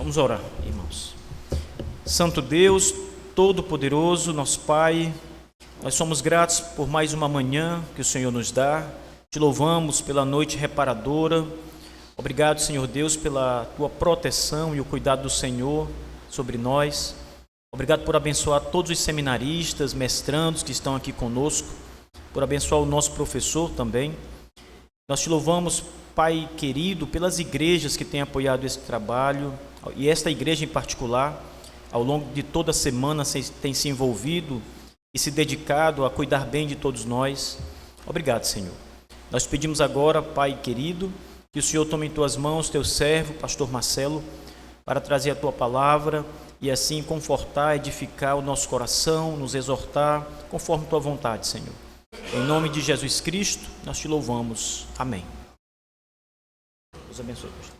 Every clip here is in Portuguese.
Vamos orar, irmãos. Santo Deus, Todo-Poderoso, nosso Pai, nós somos gratos por mais uma manhã que o Senhor nos dá. Te louvamos pela noite reparadora. Obrigado, Senhor Deus, pela Tua proteção e o cuidado do Senhor sobre nós. Obrigado por abençoar todos os seminaristas, mestrandos que estão aqui conosco, por abençoar o nosso professor também. Nós te louvamos, Pai querido, pelas igrejas que têm apoiado esse trabalho, e esta igreja em particular, ao longo de toda a semana, tem se envolvido e se dedicado a cuidar bem de todos nós. Obrigado, Senhor. Nós pedimos agora, Pai querido, que o Senhor tome em Tuas mãos teu servo, pastor Marcelo, para trazer a Tua palavra e assim confortar, edificar o nosso coração, nos exortar, conforme Tua vontade, Senhor. Em nome de Jesus Cristo, nós Te louvamos. Amém. Deus abençoe, pastor.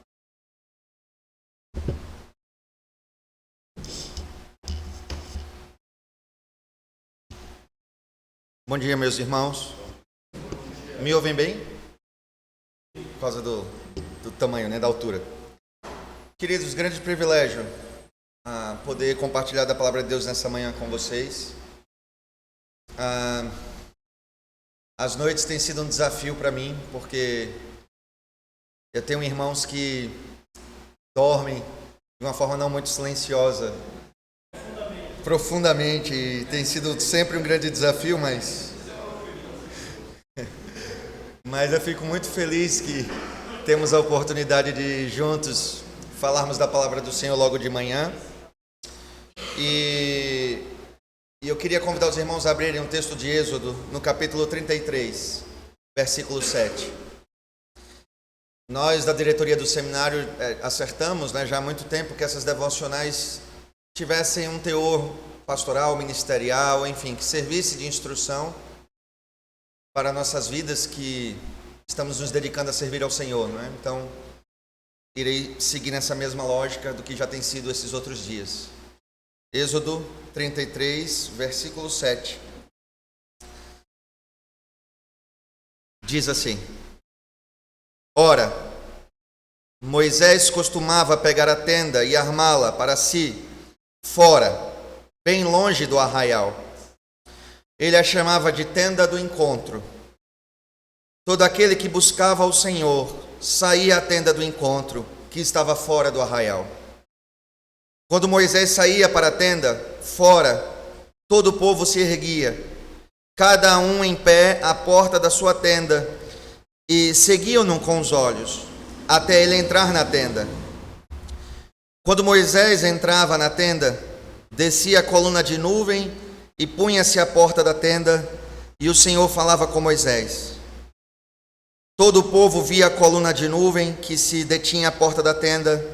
Bom dia, meus irmãos. Me ouvem bem? Por causa do tamanho, da altura. Queridos, grande privilégio poder compartilhar da palavra de Deus nessa manhã com vocês. As noites têm sido um desafio para mim, porque eu tenho irmãos que dormem de uma forma não muito silenciosa, profundamente, e tem sido sempre um grande desafio, mas eu fico muito feliz que temos a oportunidade de juntos falarmos da palavra do Senhor logo de manhã. E eu queria convidar os irmãos a abrirem um texto de Êxodo, no capítulo 33, versículo 7. Nós, da diretoria do seminário, acertamos já há muito tempo que essas devocionais tivessem um teor pastoral, ministerial, enfim, que servisse de instrução para nossas vidas que estamos nos dedicando a servir ao Senhor, não é? Então, irei seguir nessa mesma lógica do que já tem sido esses outros dias. Êxodo 33, versículo 7. Diz assim: Ora, Moisés costumava pegar a tenda e armá-la para si, fora, bem longe do arraial. Ele a chamava de tenda do encontro. Todo aquele que buscava o Senhor saía à tenda do encontro, que estava fora do arraial. Quando Moisés saía para a tenda, fora, todo o povo se erguia, cada um em pé à porta da sua tenda, e seguiam-no com os olhos, até ele entrar na tenda. Quando Moisés entrava na tenda, descia a coluna de nuvem e punha-se à porta da tenda, e o Senhor falava com Moisés. Todo o povo via a coluna de nuvem que se detinha à porta da tenda.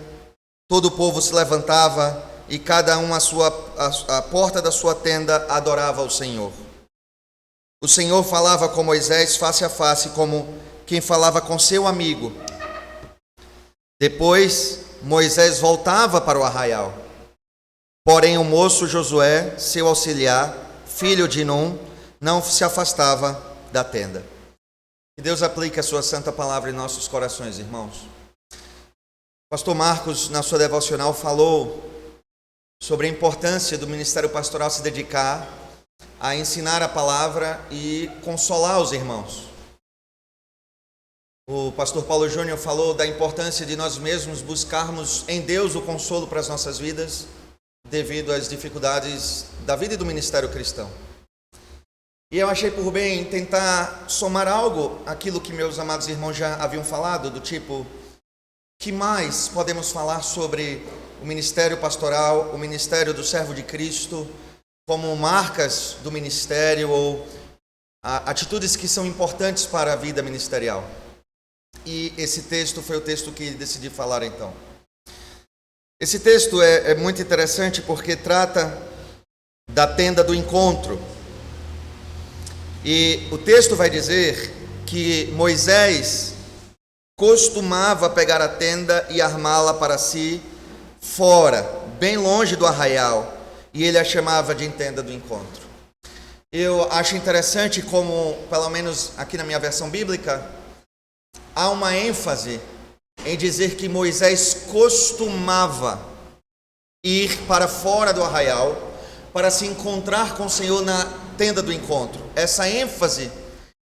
Todo o povo se levantava e cada um à porta da sua tenda adorava o Senhor. O Senhor falava com Moisés face a face, como quem falava com seu amigo. Depois, Moisés voltava para o arraial. Porém, o moço Josué, seu auxiliar, filho de Num, não se afastava da tenda. Que Deus aplique a sua santa palavra em nossos corações, irmãos. Pastor Marcos, na sua devocional, falou sobre a importância do ministério pastoral se dedicar a ensinar a palavra e consolar os irmãos. O pastor Paulo Júnior falou da importância de nós mesmos buscarmos em Deus o consolo para as nossas vidas, devido às dificuldades da vida e do ministério cristão. E eu achei por bem tentar somar algo àquilo que meus amados irmãos já haviam falado, do tipo: que mais podemos falar sobre o ministério pastoral, o ministério do servo de Cristo, como marcas do ministério ou atitudes que são importantes para a vida ministerial. E esse texto foi o texto que decidi falar então. Esse texto é muito interessante porque trata da tenda do encontro. E o texto vai dizer que Moisés costumava pegar a tenda e armá-la para si fora, bem longe do arraial, e ele a chamava de tenda do encontro. Eu acho interessante como, pelo menos aqui na minha versão bíblica, há uma ênfase em dizer que Moisés costumava ir para fora do arraial para se encontrar com o Senhor na tenda do encontro. Essa ênfase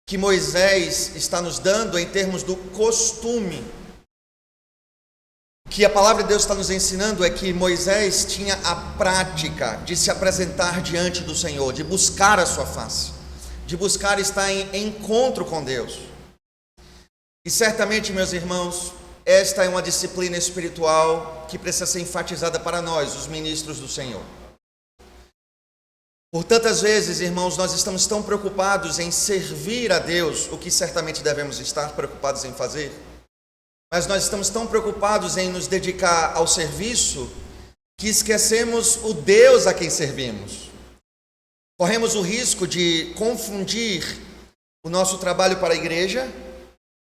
que Moisés está nos dando em termos do costume, que a palavra de Deus está nos ensinando, é que Moisés tinha a prática de se apresentar diante do Senhor, de buscar a sua face, de buscar estar em encontro com Deus. E certamente, meus irmãos, esta é uma disciplina espiritual que precisa ser enfatizada para nós, os ministros do Senhor. Por tantas vezes, irmãos, nós estamos tão preocupados em servir a Deus, o que certamente devemos estar preocupados em fazer, mas nós estamos tão preocupados em nos dedicar ao serviço que esquecemos o Deus a quem servimos. Corremos o risco de confundir o nosso trabalho para a igreja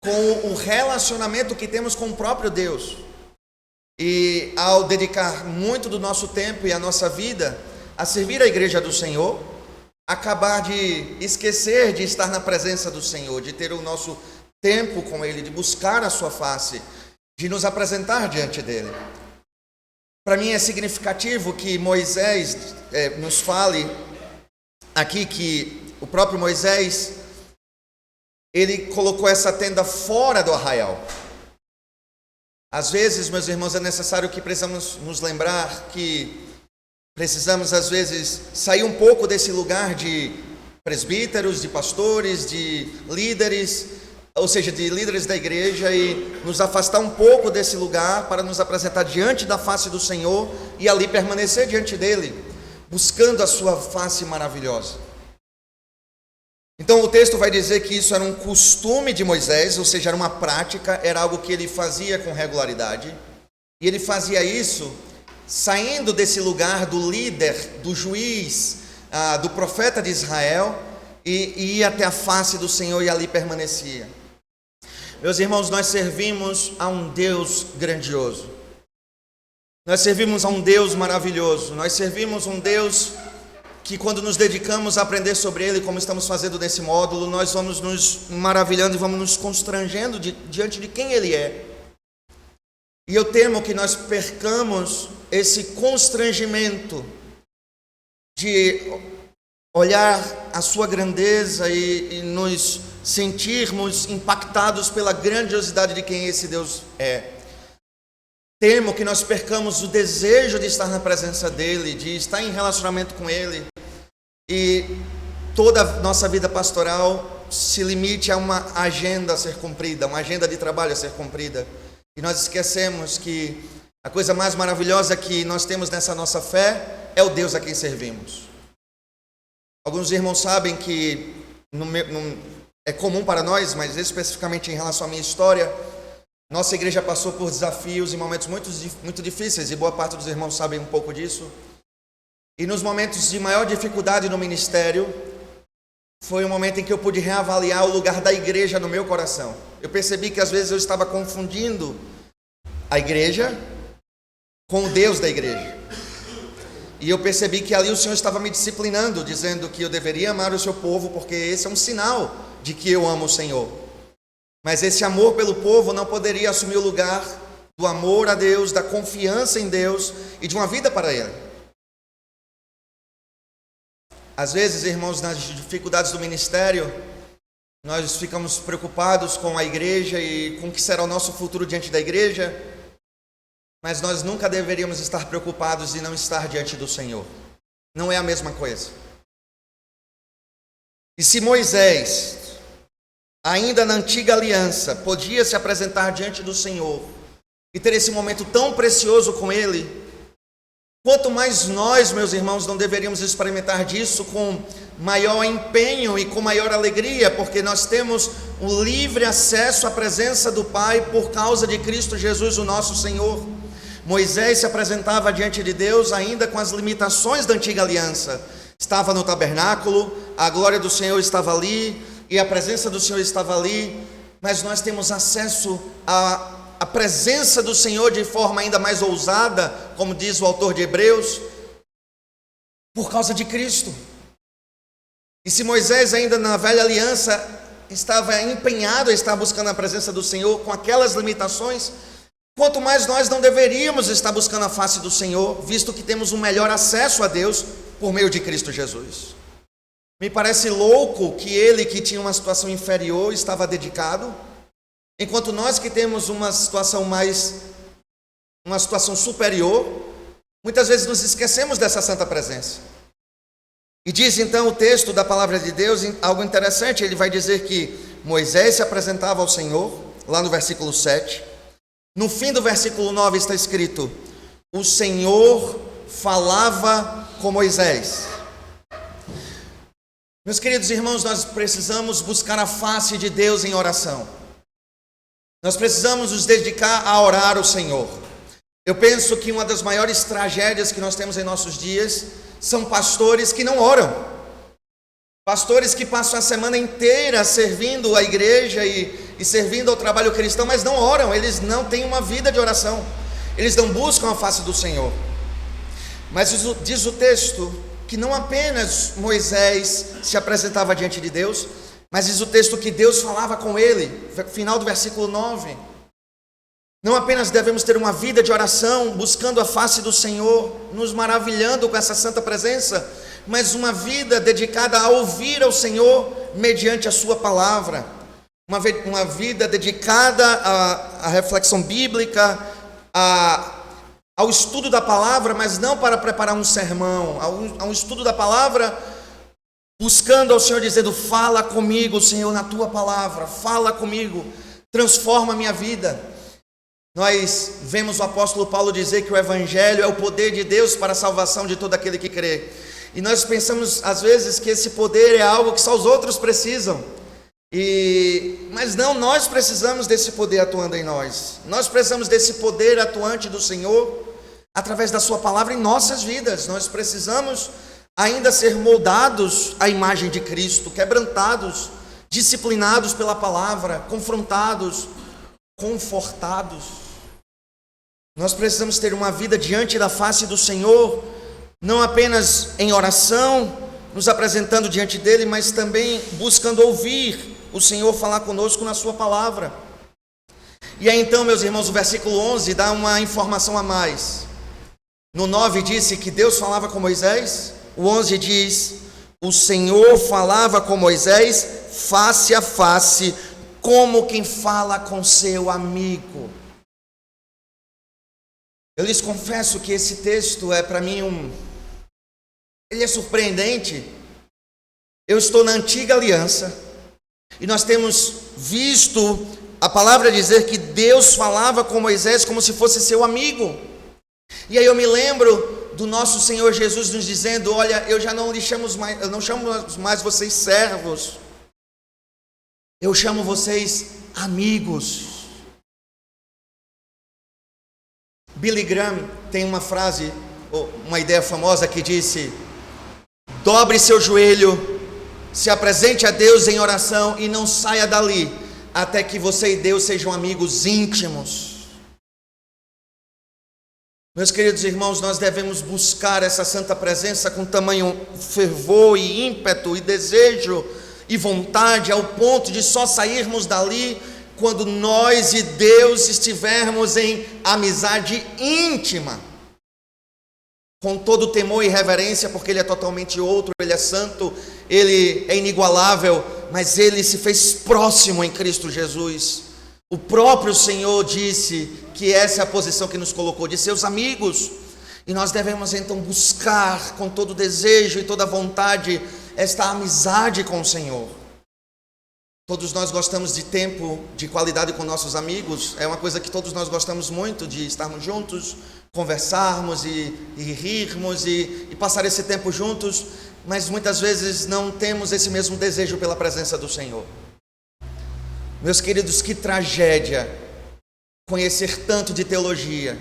com o relacionamento que temos com o próprio Deus. E ao dedicar muito do nosso tempo e a nossa vida a servir a igreja do Senhor, acabar de esquecer de estar na presença do Senhor, de ter o nosso tempo com Ele, de buscar a sua face, de nos apresentar diante dEle. Para mim é significativo que Moisés nos fale aqui que o próprio Moisés, ele colocou essa tenda fora do arraial. Às vezes, meus irmãos, é necessário que precisamos nos lembrar que precisamos, às vezes, sair um pouco desse lugar de presbíteros, de pastores, de líderes, ou seja, de líderes da igreja, e nos afastar um pouco desse lugar para nos apresentar diante da face do Senhor e ali permanecer diante dele, buscando a sua face maravilhosa. Então o texto vai dizer que isso era um costume de Moisés, ou seja, era uma prática, era algo que ele fazia com regularidade, e ele fazia isso saindo desse lugar do líder, do juiz, do profeta de Israel, e ia até a face do Senhor e ali permanecia. Meus irmãos, nós servimos a um Deus grandioso, nós servimos a um Deus maravilhoso, nós servimos um Deus que, quando nos dedicamos a aprender sobre Ele, como estamos fazendo nesse módulo, nós vamos nos maravilhando e vamos nos constrangendo diante de quem Ele é. E eu temo que nós percamos esse constrangimento de olhar a sua grandeza e nos sentirmos impactados pela grandiosidade de quem esse Deus é. Temo que nós percamos o desejo de estar na presença dEle, de estar em relacionamento com Ele, e toda a nossa vida pastoral se limite a uma agenda a ser cumprida, uma agenda de trabalho a ser cumprida, e nós esquecemos que a coisa mais maravilhosa que nós temos nessa nossa fé é o Deus a quem servimos. Alguns irmãos sabem que é comum para nós, mas especificamente em relação à minha história, nossa igreja passou por desafios e momentos muito difíceis, e boa parte dos irmãos sabem um pouco disso. E nos momentos de maior dificuldade no ministério, foi um momento em que eu pude reavaliar o lugar da igreja no meu coração. Eu percebi que às vezes eu estava confundindo a igreja com o Deus da igreja. E eu percebi que ali o Senhor estava me disciplinando, dizendo que eu deveria amar o seu povo, porque esse é um sinal de que eu amo o Senhor. Mas esse amor pelo povo não poderia assumir o lugar do amor a Deus, da confiança em Deus e de uma vida para Ele. Às vezes, irmãos, nas dificuldades do ministério, nós ficamos preocupados com a igreja e com o que será o nosso futuro diante da igreja, mas nós nunca deveríamos estar preocupados em não estar diante do Senhor. Não é a mesma coisa. E se Moisés, ainda na antiga aliança, podia se apresentar diante do Senhor e ter esse momento tão precioso com Ele, quanto mais nós, meus irmãos, não deveríamos experimentar disso com maior empenho e com maior alegria, porque nós temos um livre acesso à presença do Pai por causa de Cristo Jesus, o nosso Senhor. Moisés se apresentava diante de Deus ainda com as limitações da antiga aliança. Estava no tabernáculo, a glória do Senhor estava ali, e a presença do Senhor estava ali, mas nós temos acesso à presença do Senhor de forma ainda mais ousada, como diz o autor de Hebreus, por causa de Cristo. E se Moisés ainda na velha aliança estava empenhado a estar buscando a presença do Senhor com aquelas limitações, quanto mais nós não deveríamos estar buscando a face do Senhor, visto que temos um melhor acesso a Deus por meio de Cristo Jesus. Me parece louco que ele, que tinha uma situação inferior, estava dedicado, enquanto nós que temos uma situação superior, muitas vezes nos esquecemos dessa santa presença. E diz então o texto da palavra de Deus algo interessante. Ele vai dizer que Moisés se apresentava ao Senhor, lá no versículo 7. No fim do versículo 9 está escrito: o Senhor falava com Moisés. Meus queridos irmãos, nós precisamos buscar a face de Deus em oração. Nós precisamos nos dedicar a orar ao Senhor. Eu penso que uma das maiores tragédias que nós temos em nossos dias são pastores que não oram. Pastores que passam a semana inteira servindo a igreja e servindo ao trabalho cristão, mas não oram. Eles não têm uma vida de oração. Eles não buscam a face do Senhor. Mas diz o texto que não apenas Moisés se apresentava diante de Deus, mas diz o texto que Deus falava com ele. Final do versículo 9. Não apenas devemos ter uma vida de oração, buscando a face do Senhor, nos maravilhando com essa santa presença, mas uma vida dedicada a ouvir ao Senhor mediante a sua palavra. Uma vida dedicada à reflexão bíblica, ao estudo da palavra, mas não para preparar um sermão, ao estudo da palavra, buscando ao Senhor, dizendo: fala comigo, Senhor, na tua palavra, fala comigo, transforma a minha vida. Nós vemos o apóstolo Paulo dizer que o evangelho é o poder de Deus para a salvação de todo aquele que crê. E nós pensamos às vezes que esse poder é algo que só os outros precisam. Mas não, nós precisamos desse poder atuando em nós. Nós precisamos desse poder atuante do Senhor através da sua palavra em nossas vidas. Nós precisamos ainda ser moldados à imagem de Cristo, quebrantados, disciplinados pela palavra, confrontados, confortados. Nós precisamos ter uma vida diante da face do Senhor, não apenas em oração, nos apresentando diante dele, mas também buscando ouvir o Senhor falar conosco na sua palavra. E aí então, meus irmãos, o versículo 11 dá uma informação a mais. No 9 disse que Deus falava com Moisés. O 11 diz: o Senhor falava com Moisés face a face, como quem fala com seu amigo. Eu lhes confesso que esse texto é para mim ele é surpreendente. Eu estou na antiga aliança e nós temos visto a palavra dizer que Deus falava com Moisés como se fosse seu amigo. E aí eu me lembro do nosso Senhor Jesus nos dizendo: olha, eu não chamo mais vocês servos, eu chamo vocês amigos. Billy Graham tem uma frase, uma ideia famosa que disse: dobre seu joelho, se apresente a Deus em oração e não saia dali até que você e Deus sejam amigos íntimos. Meus queridos irmãos, nós devemos buscar essa santa presença com tamanho fervor e ímpeto e desejo e vontade, ao ponto de só sairmos dali quando nós e Deus estivermos em amizade íntima, com todo temor e reverência, porque Ele é totalmente outro, Ele é santo, Ele é inigualável, mas Ele se fez próximo em Cristo Jesus. O próprio Senhor disse que essa é a posição que nos colocou, de seus amigos, e nós devemos então buscar com todo desejo e toda vontade esta amizade com o Senhor. Todos nós gostamos de tempo de qualidade com nossos amigos, é uma coisa que todos nós gostamos muito, de estarmos juntos, conversarmos e rirmos e passar esse tempo juntos, mas muitas vezes não temos esse mesmo desejo pela presença do Senhor. Meus queridos, que tragédia conhecer tanto de teologia,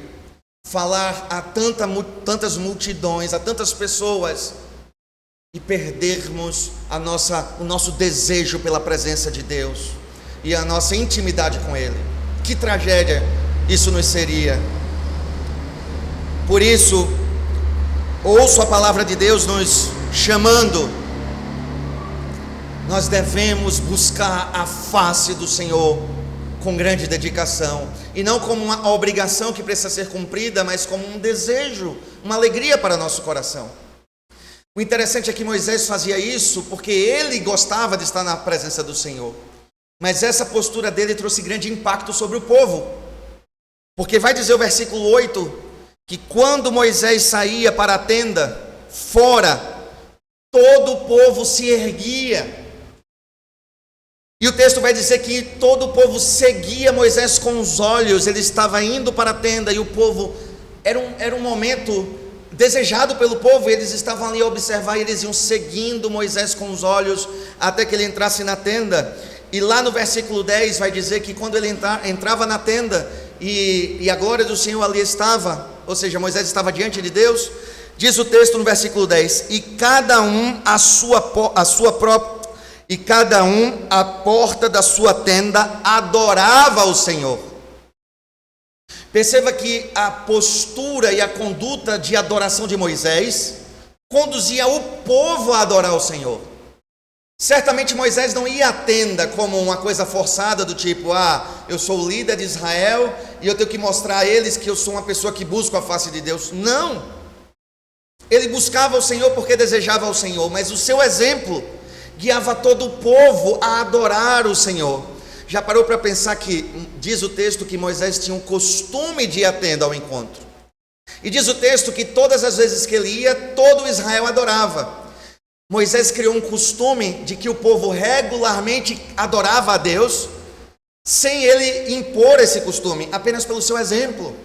falar a tantas multidões, a tantas pessoas, e perdermos o nosso desejo pela presença de Deus e a nossa intimidade com Ele. Que tragédia isso nos seria. Por isso, ouço a palavra de Deus nos chamando. Nós devemos buscar a face do Senhor com grande dedicação, e não como uma obrigação que precisa ser cumprida, mas como um desejo, uma alegria para nosso coração. O interessante é que Moisés fazia isso porque ele gostava de estar na presença do Senhor, mas essa postura dele trouxe grande impacto sobre o povo, porque vai dizer o versículo 8, que quando Moisés saía para a tenda, fora, todo o povo se erguia. E o texto vai dizer que todo o povo seguia Moisés com os olhos. Ele estava indo para a tenda e o povo, era um momento desejado pelo povo. Eles estavam ali a observar e eles iam seguindo Moisés com os olhos até que ele entrasse na tenda. E lá no versículo 10 vai dizer que quando ele entrava na tenda e a glória do Senhor ali estava, ou seja, Moisés estava diante de Deus, diz o texto no versículo 10, e cada um à porta da sua tenda adorava o Senhor. Perceba que a postura e a conduta de adoração de Moisés conduzia o povo a adorar o Senhor. Certamente Moisés não ia à tenda como uma coisa forçada do tipo, eu sou o líder de Israel e eu tenho que mostrar a eles que eu sou uma pessoa que busca a face de Deus. Não! Ele buscava o Senhor porque desejava o Senhor, mas o seu exemplo guiava todo o povo a adorar o Senhor. Já parou para pensar que, diz o texto que Moisés tinha um costume de ir à tenda ao encontro. E diz o texto que todas as vezes que ele ia, todo Israel adorava. Moisés criou um costume de que o povo regularmente adorava a Deus, sem ele impor esse costume, apenas pelo seu exemplo.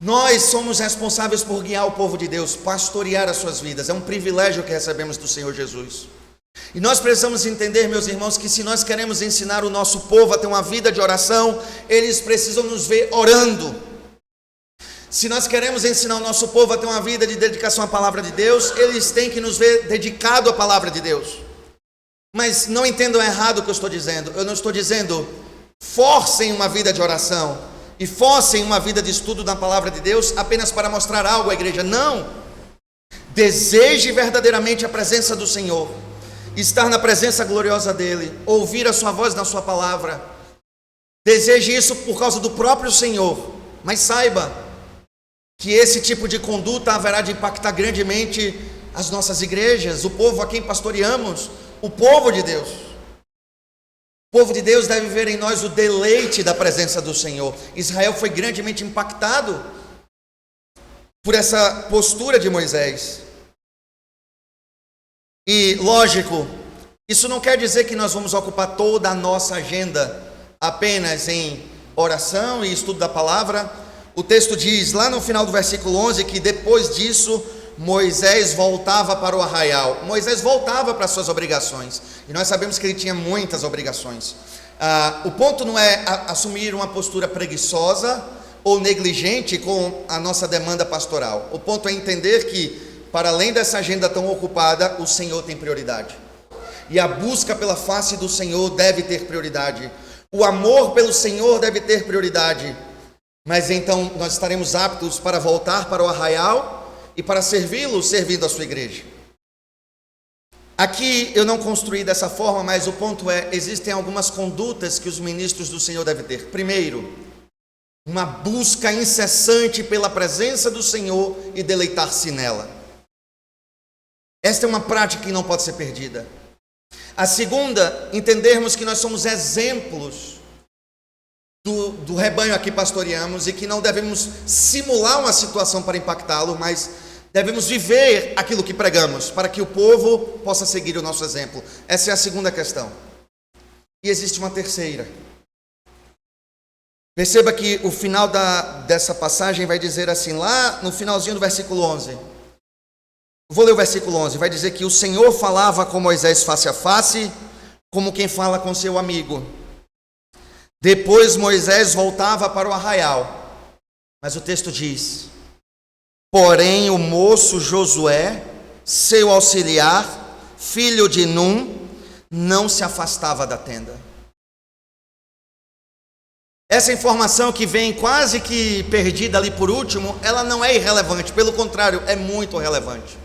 Nós somos responsáveis por guiar o povo de Deus, pastorear as suas vidas. É um privilégio que recebemos do Senhor Jesus. E nós precisamos entender, meus irmãos, que se nós queremos ensinar o nosso povo a ter uma vida de oração, eles precisam nos ver orando. Se nós queremos ensinar o nosso povo a ter uma vida de dedicação à palavra de Deus, eles têm que nos ver dedicado à palavra de Deus. Mas não entendam errado o que eu estou dizendo. Eu não estou dizendo forcem uma vida de oração e forcem uma vida de estudo da palavra de Deus apenas para mostrar algo à igreja. Não! Deseje verdadeiramente a presença do Senhor, estar na presença gloriosa dEle, ouvir a sua voz na sua palavra. Deseje isso por causa do próprio Senhor, mas saiba que esse tipo de conduta haverá de impactar grandemente as nossas igrejas, o povo a quem pastoreamos, o povo de Deus. O povo de Deus deve ver em nós o deleite da presença do Senhor. Israel foi grandemente impactado por essa postura de Moisés. E, lógico, isso não quer dizer que nós vamos ocupar toda a nossa agenda apenas em oração e estudo da palavra. O texto diz lá no final do versículo 11 que depois disso Moisés voltava para o arraial. Moisés voltava para as suas obrigações. E nós sabemos que ele tinha muitas obrigações. O ponto não é assumir uma postura preguiçosa ou negligente com a nossa demanda pastoral. O ponto é entender que, para além dessa agenda tão ocupada, o Senhor tem prioridade. E a busca pela face do Senhor deve ter prioridade. O amor pelo Senhor deve ter prioridade. Mas então nós estaremos aptos para voltar para o arraial e para servi-lo, servindo a sua igreja. Aqui eu não construí dessa forma, mas o ponto é, existem algumas condutas que os ministros do Senhor devem ter. Primeiro, uma busca incessante pela presença do Senhor e deleitar-se nela. Esta é uma prática que não pode ser perdida. A segunda, entendermos que nós somos exemplos do rebanho a que pastoreamos e que não devemos simular uma situação para impactá-lo, mas devemos viver aquilo que pregamos, para que o povo possa seguir o nosso exemplo. Essa é a segunda questão. E existe uma terceira. Perceba que o final dessa passagem vai dizer assim, lá no finalzinho do versículo 11. Vou ler o versículo 11, vai dizer que o Senhor falava com Moisés face a face, como quem fala com seu amigo. Depois Moisés voltava para o arraial, mas o texto diz, porém o moço Josué, seu auxiliar, filho de Num, não se afastava da tenda. Essa informação que vem quase que perdida ali por último, ela não é irrelevante, pelo contrário, é muito relevante.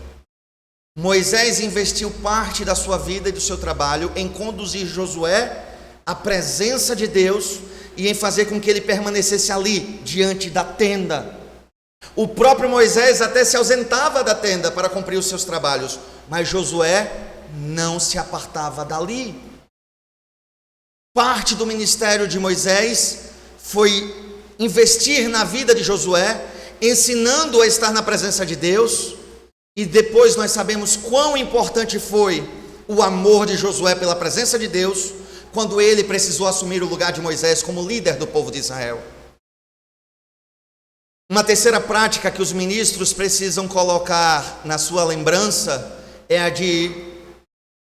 Moisés investiu parte da sua vida e do seu trabalho em conduzir Josué a presença de Deus e em fazer com que ele permanecesse ali, diante da tenda. O próprio Moisés até se ausentava da tenda para cumprir os seus trabalhos, mas Josué não se apartava dali. Parte do ministério de Moisés foi investir na vida de Josué, ensinando-o a estar na presença de Deus, e depois nós sabemos quão importante foi o amor de Josué pela presença de Deus, quando ele precisou assumir o lugar de Moisés como líder do povo de Israel. Uma terceira prática que os ministros precisam colocar na sua lembrança é a de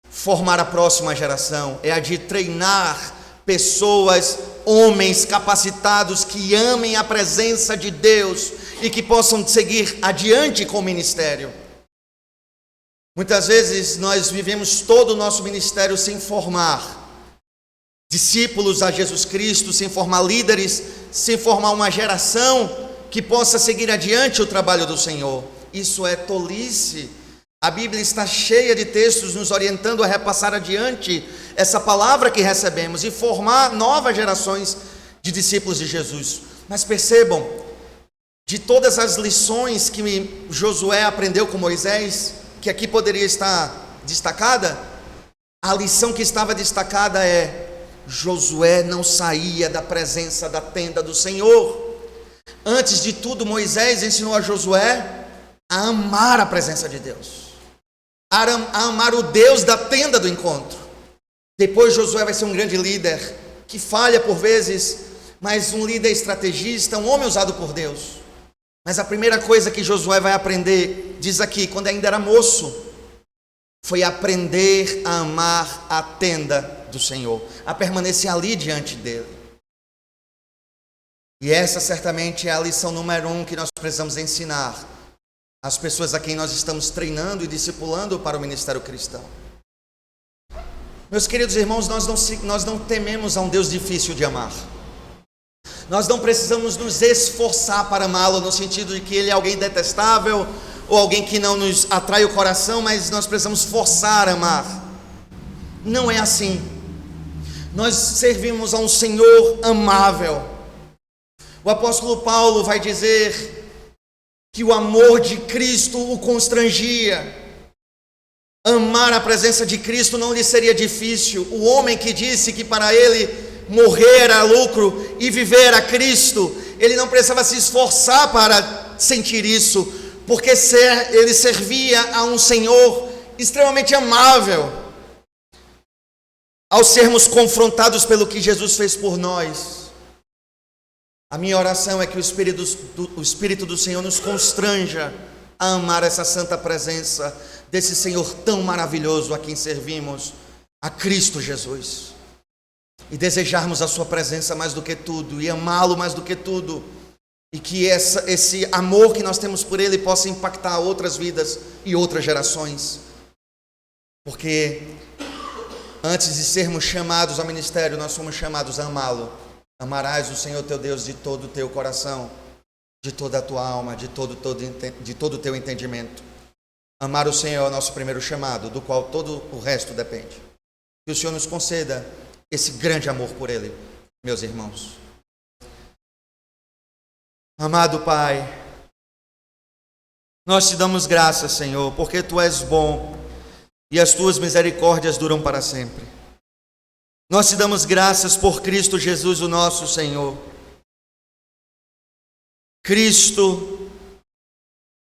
formar a próxima geração, é a de treinar pessoas, homens capacitados que amem a presença de Deus e que possam seguir adiante com o ministério. Muitas vezes nós vivemos todo o nosso ministério sem formar discípulos a Jesus Cristo, sem formar líderes, sem formar uma geração que possa seguir adiante o trabalho do Senhor. Isso é tolice. A Bíblia está cheia de textos nos orientando a repassar adiante essa palavra que recebemos e formar novas gerações de discípulos de Jesus. Mas percebam, de todas as lições que Josué aprendeu com Moisés, que aqui poderia estar destacada, a lição que estava destacada é: Josué não saía da presença da tenda do Senhor. Antes de tudo, Moisés ensinou a Josué a amar a presença de Deus, a amar o Deus da tenda do encontro. Depois Josué vai ser um grande líder, que falha por vezes, mas um líder estrategista, um homem usado por Deus. Mas a primeira coisa que Josué vai aprender, diz aqui, quando ainda era moço, foi aprender a amar a tenda do Senhor, a permanecer ali diante dele. E essa certamente é a lição número 1 que nós precisamos ensinar às pessoas a quem nós estamos treinando e discipulando para o ministério cristão. Meus queridos irmãos, nós não tememos a um Deus difícil de amar. Nós não precisamos nos esforçar para amá-lo, no sentido de que ele é alguém detestável ou alguém que não nos atrai o coração, mas nós precisamos forçar a amar. Não é assim. Nós servimos a um Senhor amável. O apóstolo Paulo vai dizer que o amor de Cristo o constrangia. Amar a presença de Cristo não lhe seria difícil. O homem que disse que para ele morrer era lucro e viver era Cristo, ele não precisava se esforçar para sentir isso, porque ele servia a um Senhor extremamente amável. Ao sermos confrontados pelo que Jesus fez por nós, a minha oração é que o Espírito do Senhor nos constranja a amar essa santa presença desse Senhor tão maravilhoso a quem servimos, a Cristo Jesus, e desejarmos a sua presença mais do que tudo, e amá-lo mais do que tudo, e que esse amor que nós temos por Ele possa impactar outras vidas e outras gerações, porque antes de sermos chamados ao ministério, nós somos chamados a amá-lo. Amarás o Senhor teu Deus de todo o teu coração, de toda a tua alma, de todo o teu entendimento. Amar o Senhor é o nosso primeiro chamado, do qual todo o resto depende. Que o Senhor nos conceda esse grande amor por Ele, meus irmãos. Amado Pai, nós te damos graças, Senhor, porque Tu és bom e as Tuas misericórdias duram para sempre. Nós te damos graças por Cristo Jesus, o nosso Senhor. Cristo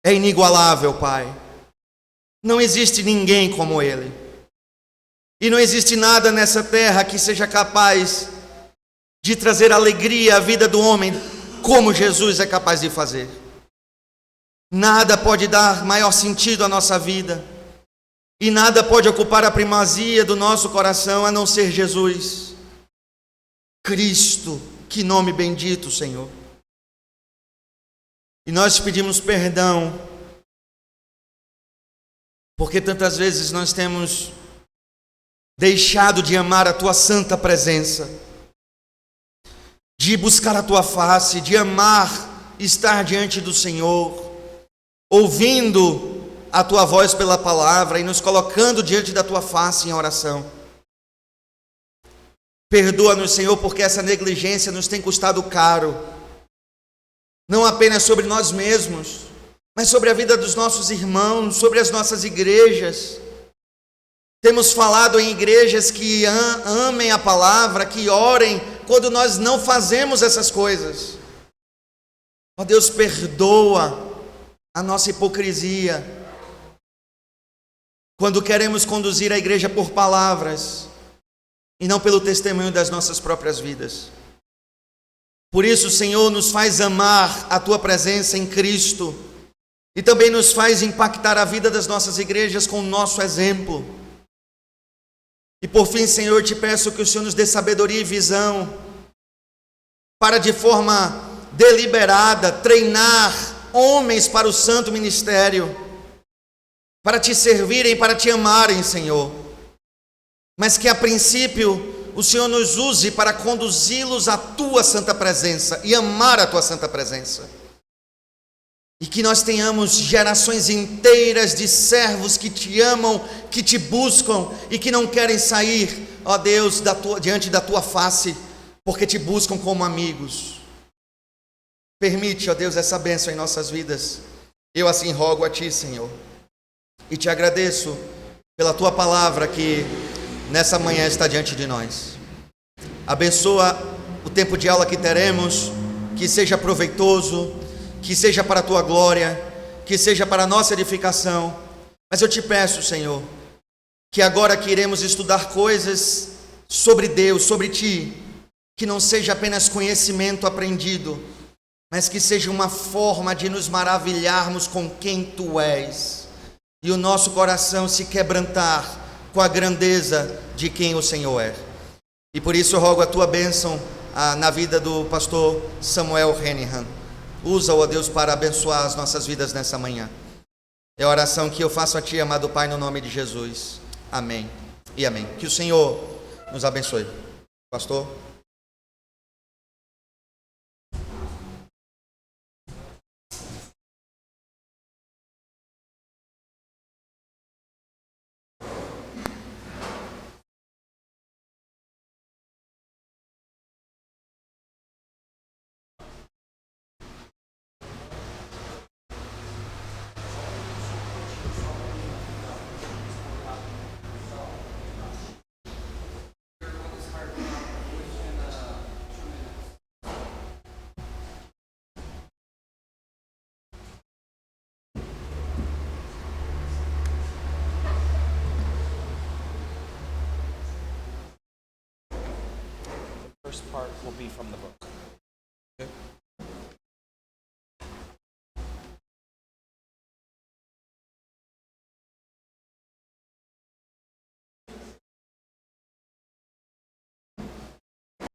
é inigualável, Pai. Não existe ninguém como Ele. E não existe nada nessa terra que seja capaz de trazer alegria à vida do homem como Jesus é capaz de fazer. Nada pode dar maior sentido à nossa vida. E nada pode ocupar a primazia do nosso coração a não ser Jesus. Cristo, que nome bendito, Senhor. E nós te pedimos perdão, porque tantas vezes nós temos deixado de amar a Tua santa presença, de buscar a Tua face, de amar estar diante do Senhor, ouvindo a Tua voz pela palavra e nos colocando diante da Tua face em oração. Perdoa-nos, Senhor, porque essa negligência nos tem custado caro, não apenas sobre nós mesmos, mas sobre a vida dos nossos irmãos, sobre as nossas igrejas. Temos falado em igrejas que amem a palavra, que orem, quando nós não fazemos essas coisas. Ó Deus, perdoa a nossa hipocrisia, quando queremos conduzir a igreja por palavras, e não pelo testemunho das nossas próprias vidas. Por isso, Senhor, nos faz amar a Tua presença em Cristo, e também nos faz impactar a vida das nossas igrejas com o nosso exemplo. E por fim, Senhor, te peço que o Senhor nos dê sabedoria e visão, para de forma deliberada treinar homens para o santo ministério, para te servirem, para te amarem, Senhor. Mas que a princípio o Senhor nos use para conduzi-los à Tua santa presença e amar a Tua santa presença. E que nós tenhamos gerações inteiras de servos que te amam, que te buscam e que não querem sair, ó Deus, diante da Tua face, porque te buscam como amigos. Permite, ó Deus, essa bênção em nossas vidas. Eu assim rogo a Ti, Senhor, e te agradeço pela Tua palavra que nessa manhã está diante de nós. Abençoa o tempo de aula que teremos, que seja proveitoso, que seja para a Tua glória, que seja para a nossa edificação. Mas eu te peço, Senhor, que agora que iremos estudar coisas sobre Deus, sobre Ti, que não seja apenas conhecimento aprendido, mas que seja uma forma de nos maravilharmos com quem Tu és, e o nosso coração se quebrantar com a grandeza de quem o Senhor é. E por isso eu rogo a Tua bênção na vida do pastor Samuel Hennihan. Usa-o, ó Deus, para abençoar as nossas vidas nessa manhã. É a oração que eu faço a Ti, amado Pai, no nome de Jesus. Amém e amém. Que o Senhor nos abençoe. Pastor. First part will be from the book.